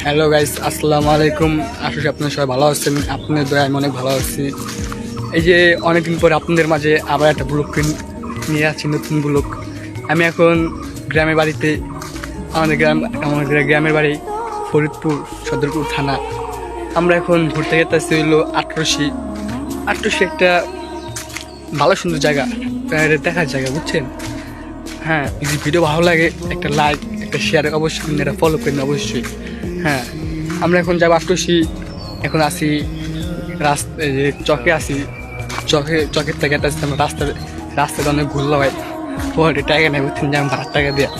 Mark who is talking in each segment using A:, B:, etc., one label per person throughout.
A: Hello guys, আসসালামু আলাইকুম। আশা করি আপনারা সবাই ভালো আছেন। আপনাদের দয়ায় আমি অনেক ভালো আছি। এই যে অনেকদিন পরে আপনাদের মাঝে আবার একটা ব্লগ নিয়ে আসছি, নতুন ব্লগ। আমি এখন গ্রামের বাড়িতে, আমাদের গ্রামের বাড়ি ফরিদপুর সদরপুর থানা। আমরা এখন ঘুরতে যেতেছি হইলো আটরশি একটা ভালো সুন্দর জায়গা, দেখার জায়গা, বুঝছেন? হ্যাঁ, যদি ভিডিও ভালো লাগে একটা লাইক, একটা শেয়ার অবশ্যই করুন, একটা ফলো করুন অবশ্যই। হ্যাঁ, আমরা এখন যাবো আটরশি। এখন আসি রাস্তা, যে চকে আসি, চকের থেকে একটা রাস্তাটা অনেক ঘুরলো হয়। পরে টাকা নেই, বুঝছেন, যে আমি ভাড়ার টাকা দেওয়া।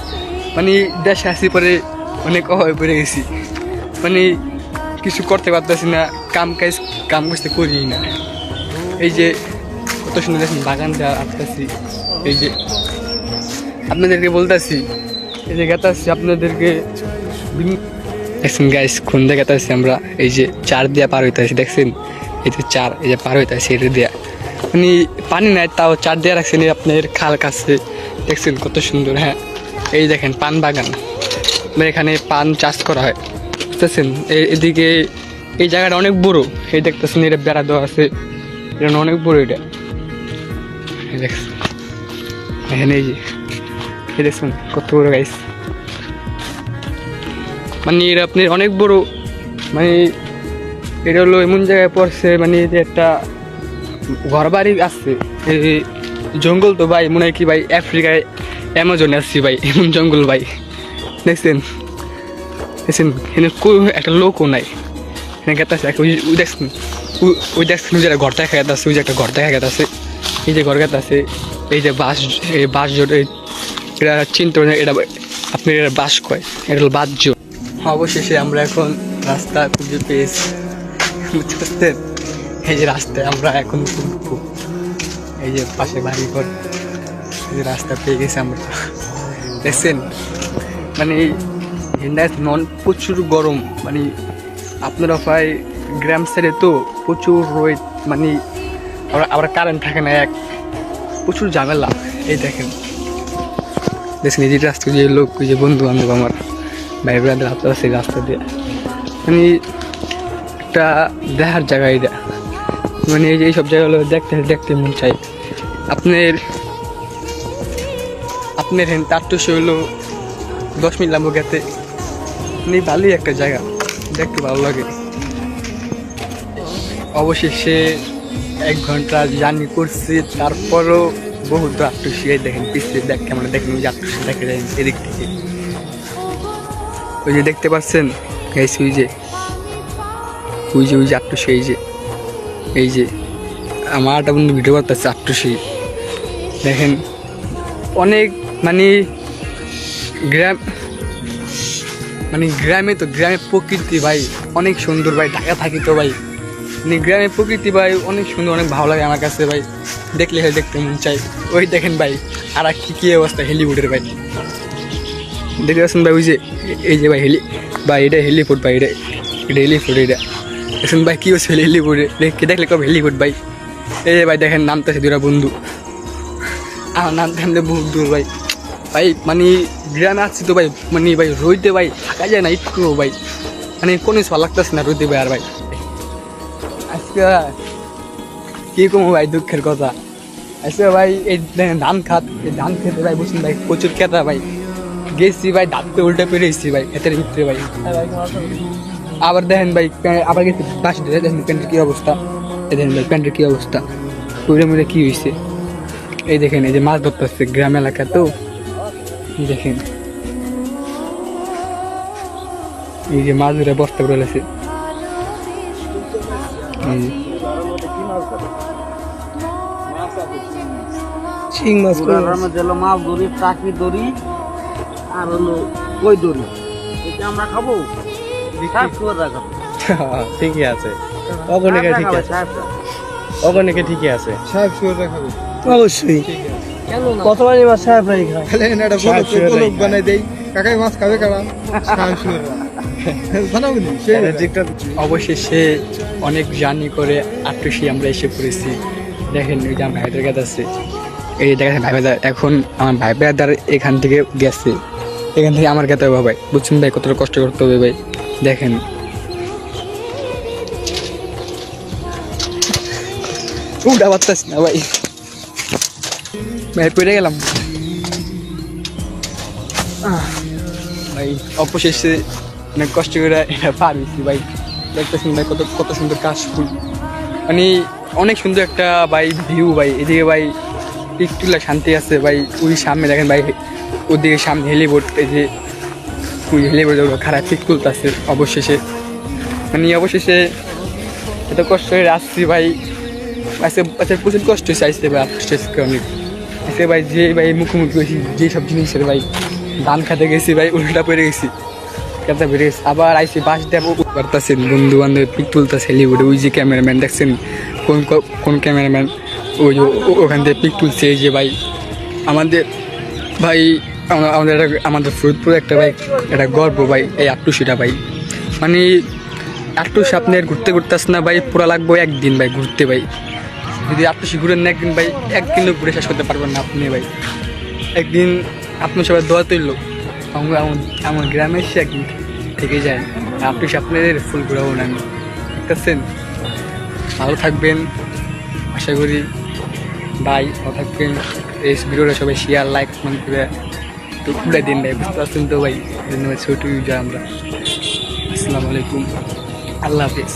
A: মানে দেশে আসি পরে অনেক অভাবে পড়ে গেছি, মানে কিছু করতে পারতেছি না, কাম কাজতে করি না। এই যে কত সুন্দর দেখুন বাগানটা আসতেছি, এই যে আপনাদেরকে বলতেছি, এই যে গেতাছি আপনাদেরকে দেখছেন গাইস, কোন জায়গাতে আছি আমরা। এই যে চার দিয়া পার হইতে আছি, দেখছেন? এই যে চার, এই যে পার হইতে আছি এটা দিয়া, মানে পানি নাই, তাও চার দিয়া রাখছেন আপনার খাল কাছে, দেখছেন কত সুন্দর। হ্যাঁ, এই দেখেন পান বাগান, মানে এখানে পান চাষ করা হয়, বুঝতেছেন? এদিকে এই জায়গাটা অনেক বড়, এই দেখতেছেন এটা বেড়া দেওয়া আছে, এটা অনেক বড়। এটা দেখছেন এখানে, এই যে এই দেখছেন কত বড় গাইস, মানে এটা আপনার অনেক বড়। মানে এটা হলো এমন জায়গায় পড়ছে, মানে যে একটা ঘর বাড়ি আসছে। এই জঙ্গল তো ভাই, মনে হয় কি ভাই আফ্রিকায় অ্যামাজনে আসছি ভাই, এমন জঙ্গল ভাই, দেখছেন? দেখছেন এখানে একটা লোকও নাই, এখানে গেতাছে ওই দেখছেন, ওই দেখছেন যে ঘর দেখা গেতাছে, ওই যে একটা ঘর দেখা গেতাছে, এই যে ঘর গেতাছে, এই যে বাঁশ জোট, এটা চিন্তা করেন, এটা আপনি এটা বাঁশ কয়, এটা হলো বাঁশ জোট। অবশেষে আমরা এখন রাস্তা খুঁজে পেয়েছি, বুঝতে পারছেন? এই যে রাস্তায় আমরা এখন ঘুরবো, এই যে পাশে বাড়ি ঘর, এই যে রাস্তা পেয়ে গেছি আমরা, দেখছেন? মানে প্রচুর গরম, মানে আপনারা প্রায় গ্রাম সাইডে তো প্রচুর রোদ, মানে আবার কারেন্ট থাকে না, প্রচুর ঝামেলা। এই দেখেন এই যে রাস্তা, যে লোক, ওই যে বন্ধু বান্ধব আমার ভাই ব্রাদার হাতে আছে রাস্তা দিয়ে, মানে একটা দেখার জায়গা এটা, মানে এই যে এইসব জায়গাগুলো দেখতে মন চাই। আপনার আটশো হলো 10 মিনিট লাগবো গেতে, মানে ভালোই একটা জায়গা, দেখতে ভালো লাগে। অবশেষে 1 ঘন্টা জার্নি করছি, তারপরও বহুত আটশো। দেখেন পিছিয়ে কেমন দেখেন, ওই যে আটশো দেখে যায় এদিক থেকে, ওই যে দেখতে পাচ্ছেন গাইস, ওই যে আটশো, এই যে আমার একটা বন্ধু ভিডিও করতেছে আটশো, দেখেন অনেক, মানে গ্রামে প্রকৃতি ভাই অনেক সুন্দর ভাই, ঢাকা থাকি তো ভাই, মানে গ্রামের প্রকৃতি ভাই অনেক সুন্দর, অনেক ভালো লাগে আমার কাছে ভাই, দেখলে দেখতে মন চাই। ওই দেখেন ভাই আর কি অবস্থা হেলিউডের ভাই, দেখতে পাচ্ছেন ভাই, ওই যে এই যে ভাই এটা হেলিপোর্ট ভাই, এটা হেলিপোর্ট, এটা দেখুন ভাই কি হচ্ছে হেলিপোর্টে, দেখলে কবে হেলিপোর্ট ভাই। এই যে ভাই দেখেন নামতেছে দুরা বন্ধু, আমার নামতে বহুত দূর ভাই, মানে গ্রামে আসছি তো ভাই, মানে ভাই রইতে ভাই থাকা যায় না একটু ভাই, মানে কোনো কিছু ভালো লাগতেছে না রইতে ভাই। আর ভাই আজকে কি কমো ভাই, দুঃখের কথা, আজকে ভাই এই ধান খেতে ভাই, বুঝছেন ভাই প্রচুর খেতা ভাই, গেছি ভাই দাঁততে উল্টে পেরেছি ভাই ক্ষেতের ভিতরে ভাই। আবার দেখেন ভাই আবার গেছি বাস ধরে, দেখেন প্যান্টের কী অবস্থা, এই দেখেন ভাই প্যান্টের কী অবস্থা, ওইটা মধ্যে কী হয়েছে। এই দেখেন এই যে মাছ ধরতে হচ্ছে গ্রাম এলাকা তো, দেখেন এই যে মাছ ধরে বস্তা করে আছে, শিং মাছ,
B: মাছ ধরি, চাকরি ধরি, আর হলো কই ধরি, এটা আমরা খাবো।
C: ঠিকই আছে, অগণিকে ঠিক আছে, অগণিকে ঠিকই আছে,
A: অবশ্যই
B: কতবারই মাছ সাহেবরাই খায়,
C: বানাই দেই কাকাই মাছ খাবে কারা।
A: অবশেষে অনেক জার্নি করে আটশি আমরা এসে পড়েছি। দেখেন ওই যে আমার ভাইদের কাছে আছে, এই দেখেন ভাই ব্রাদার, এখন আমার ভাই ব্রাদার এখান থেকে গেছে, এখান থেকে আমার খেতে হবে ভাই, বুঝছেন ভাই কতটা কষ্ট করতে হবে ভাই। দেখেন উঠা পারতাছি না ভাই, ভাই পড়ে গেলাম ভাই। অবশেষে অনেক কষ্ট করে এটা পার হয়েছি ভাই। দেখতেছেন ভাই কত কত সুন্দর কাশফুল, মানে অনেক সুন্দর একটা ভাই ভিউ ভাই। এদিকে ভাই একটু শান্তি আছে ভাই। ওই সামনে দেখেন ভাই, ওদিকে সামনে হেলিবোর্ড, এই যে ওই হেলিবোর্ড খারাপ পিক তুলতেছে অবশেষে, মানে অবশেষে এত কষ্ট করে আসছি ভাই। আচ্ছা আচ্ছা প্রচুর কষ্ট হয়েছে আসতে ভাই, আসতে অনেক এসে ভাই। যে ভাই মুখোমুখি হয়েছি যেসব জিনিসের ভাই, ধান খাতে গেছি ভাই, উল্টা পড়ে গেছি, কেমন বেড়ে গেছি। আবার আইসি বাস দেবো করতেছেন, বন্ধু বান্ধব পিক তুলতেছে হেলিউডে। ওই যে ক্যামেরাম্যান দেখছেন, কোন কোন ক্যামেরাম্যান ওই ওখান থেকে পিক তুলছে। এই যে ভাই আমাদের ভাই, আমাদের ফরিদপুর একটা ভাই একটা গর্ব ভাই, এই আটটুসিটা ভাই। মানে আটটুসি আপনার ঘুরতে ঘুরতে আসে না ভাই, পুরা লাগবে একদিন ভাই ঘুরতে ভাই। যদি আটটুসি ঘুরেন না একদিন ভাই, একদিনও ঘুরে শেষ করতে পারবেন না আপনি ভাই। একদিন আপনার সবাই দোয়া তৈল আমার গ্রামে এসে একদিন থেকে যায়। আপনি আপনাদের ফুল ঘুরাবো না আমি, ঠিক আছেন? ভালো থাকবেন আশা করি ভাই, ভালো থাকবেন। এই ভিডিওটা সবাই শেয়ার লাইক কমেন্ট করে একটু খুলে দিন ভাই, বুঝতে পারছেন তো ভাই। ধন্যবাদ, ছোট ইউজার আমরা। আসসালামু আলাইকুম, আল্লাহ হাফিজ।